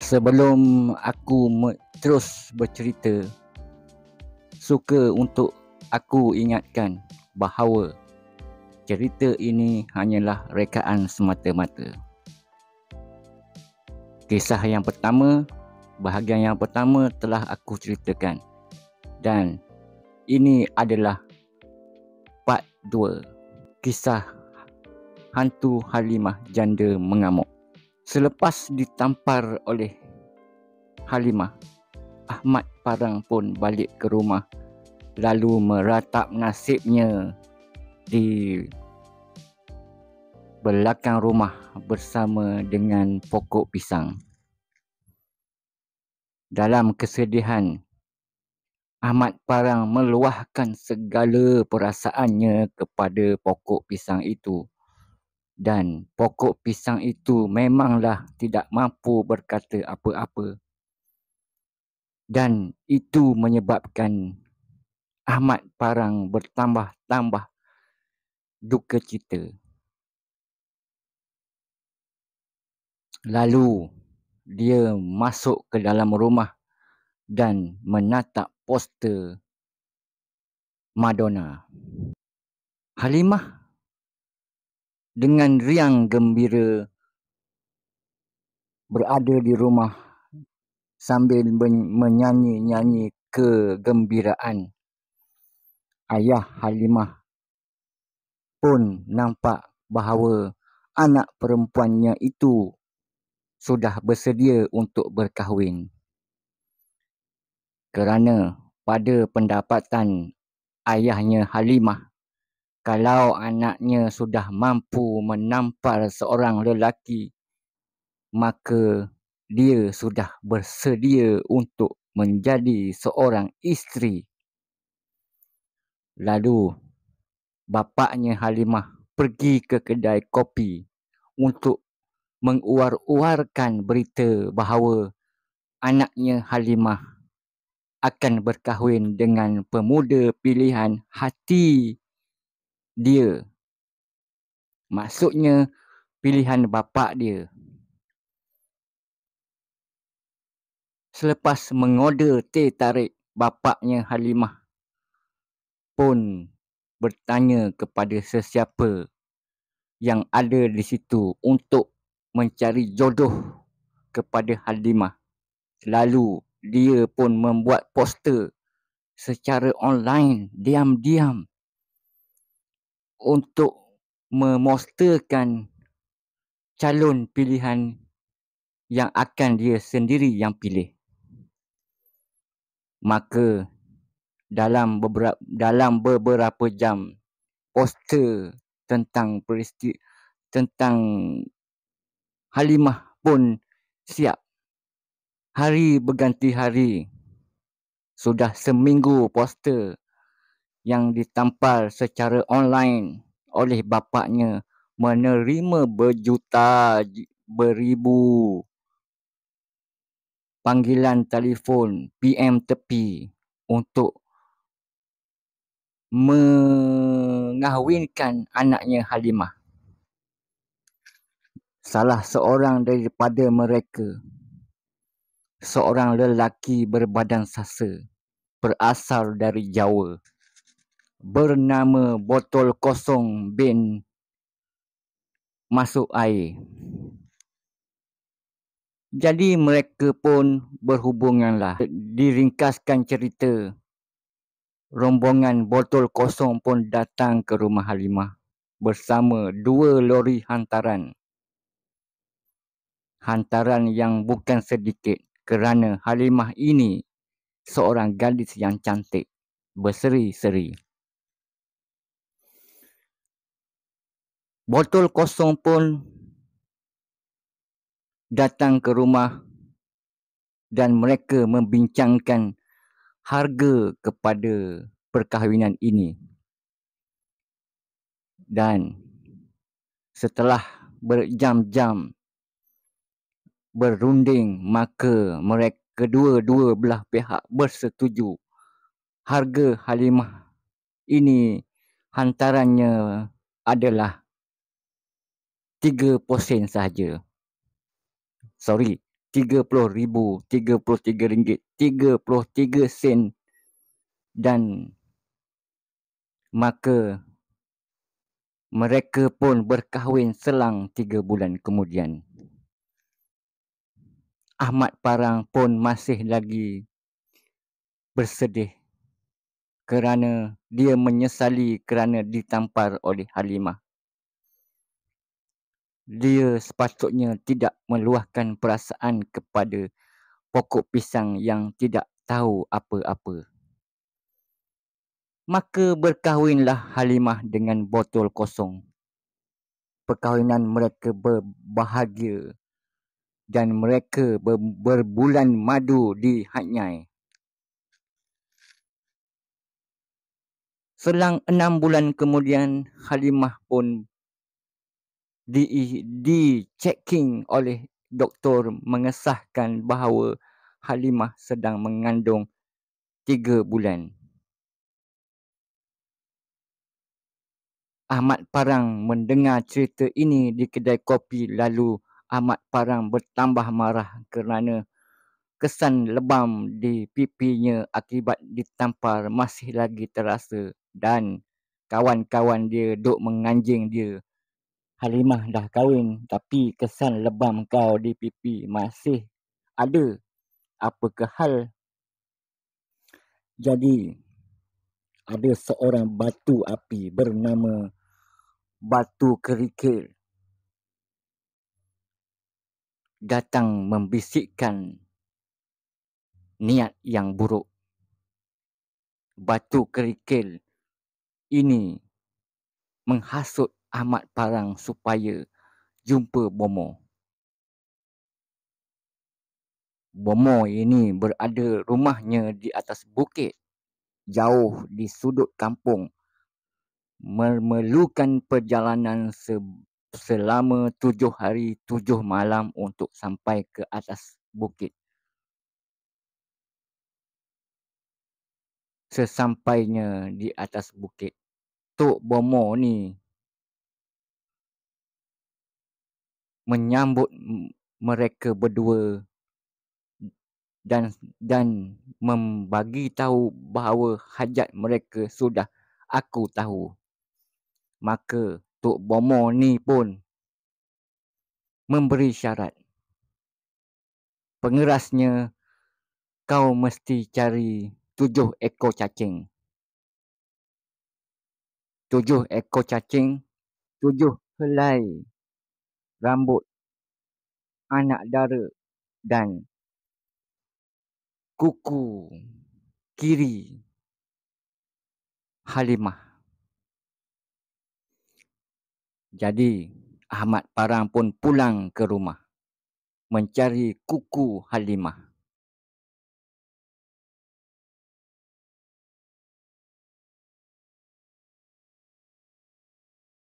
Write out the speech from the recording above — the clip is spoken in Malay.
Sebelum aku terus bercerita, suka untuk aku ingatkan bahawa cerita ini hanyalah rekaan semata-mata. Kisah yang pertama, bahagian yang pertama telah aku ceritakan, dan ini adalah part 2, kisah hantu Halimah janda mengamuk. Selepas ditampar oleh Halimah, Ahmad Parang pun balik ke rumah lalu meratap nasibnya di belakang rumah bersama dengan pokok pisang. Dalam kesedihan, Ahmad Parang meluahkan segala perasaannya kepada pokok pisang itu. Dan pokok pisang itu memanglah tidak mampu berkata apa-apa. Dan itu menyebabkan Ahmad Parang bertambah-tambah duka cita. Lalu dia masuk ke dalam rumah dan menatap poster Madonna. Halimah dengan riang gembira berada di rumah sambil menyanyi-nyanyi kegembiraan. Ayah Halimah pun nampak bahawa anak perempuannya itu sudah bersedia untuk berkahwin. Kerana pada pendapatan ayahnya Halimah, kalau anaknya sudah mampu menampar seorang lelaki, maka dia sudah bersedia untuk menjadi seorang isteri. Lalu bapaknya Halimah pergi ke kedai kopi untuk menguar-uarkan berita bahawa anaknya Halimah akan berkahwin dengan pemuda pilihan hati dia. Maksudnya pilihan bapa dia. Selepas mengorder teh tarik, bapaknya Halimah pun bertanya kepada sesiapa yang ada di situ untuk mencari jodoh kepada Halimah. Lalu dia pun membuat poster secara online diam-diam untuk memosterkan calon pilihan yang akan dia sendiri yang pilih. Maka dalam beberapa jam, poster tentang Halimah pun siap. Hari berganti hari. Sudah seminggu poster yang ditampal secara online oleh bapaknya menerima beribu panggilan telefon PM tepi untuk mengahwinkan anaknya Halimah. Salah seorang daripada mereka, seorang lelaki berbadan sasa, berasal dari Jawa, bernama Botol Kosong bin Masuk Air. Jadi mereka pun berhubunganlah. Diringkaskan cerita, rombongan Botol Kosong pun datang ke rumah Halimah bersama 2 lori hantaran. Hantaran yang bukan sedikit kerana Halimah ini seorang gadis yang cantik, berseri-seri. Botol Kosong pun datang ke rumah dan mereka membincangkan harga kepada perkahwinan ini. Dan setelah berjam-jam berunding, maka mereka kedua-dua belah pihak bersetuju harga Halimah ini hantarannya adalah 3 sen sahaja. 3 30,000, RM33, 33 sen, dan maka mereka pun berkahwin selang 3 bulan kemudian. Ahmad Parang pun masih lagi bersedih kerana dia menyesali kerana ditampar oleh Halimah. Dia sepatutnya tidak meluahkan perasaan kepada pokok pisang yang tidak tahu apa-apa. Maka berkahwinlah Halimah dengan botol kosong. Perkahwinan mereka berbahagia dan mereka berbulan madu di Hatnyai. Selang 6 bulan kemudian, Halimah pun di-checking oleh doktor mengesahkan bahawa Halimah sedang mengandung 3 bulan. Ahmad Parang mendengar cerita ini di kedai kopi, lalu Ahmad Parang bertambah marah kerana kesan lebam di pipinya akibat ditampar masih lagi terasa dan kawan-kawan dia duk menganjing dia. Halimah dah kahwin tapi kesan lebam kau di pipi masih ada. Apakah hal? Jadi ada seorang batu api bernama Batu Kerikil datang membisikkan niat yang buruk. Batu Kerikil ini menghasut Ahmad Parang supaya jumpa Bomo. Bomo ini berada rumahnya di atas bukit, jauh di sudut kampung, memerlukan perjalanan selama 7 hari 7 malam untuk sampai ke atas bukit. Sesampainya di atas bukit, Tok Bomo ni menyambut mereka berdua dan membagi tahu bahawa hajat mereka sudah aku tahu. Maka Tok Bomo ni pun memberi syarat. Pengerasnya, kau mesti cari 7 ekor cacing. 7 ekor cacing, 7 helai rambut anak dara dan kuku kiri Halimah. Jadi Ahmad Parang pun pulang ke rumah mencari kuku Halimah.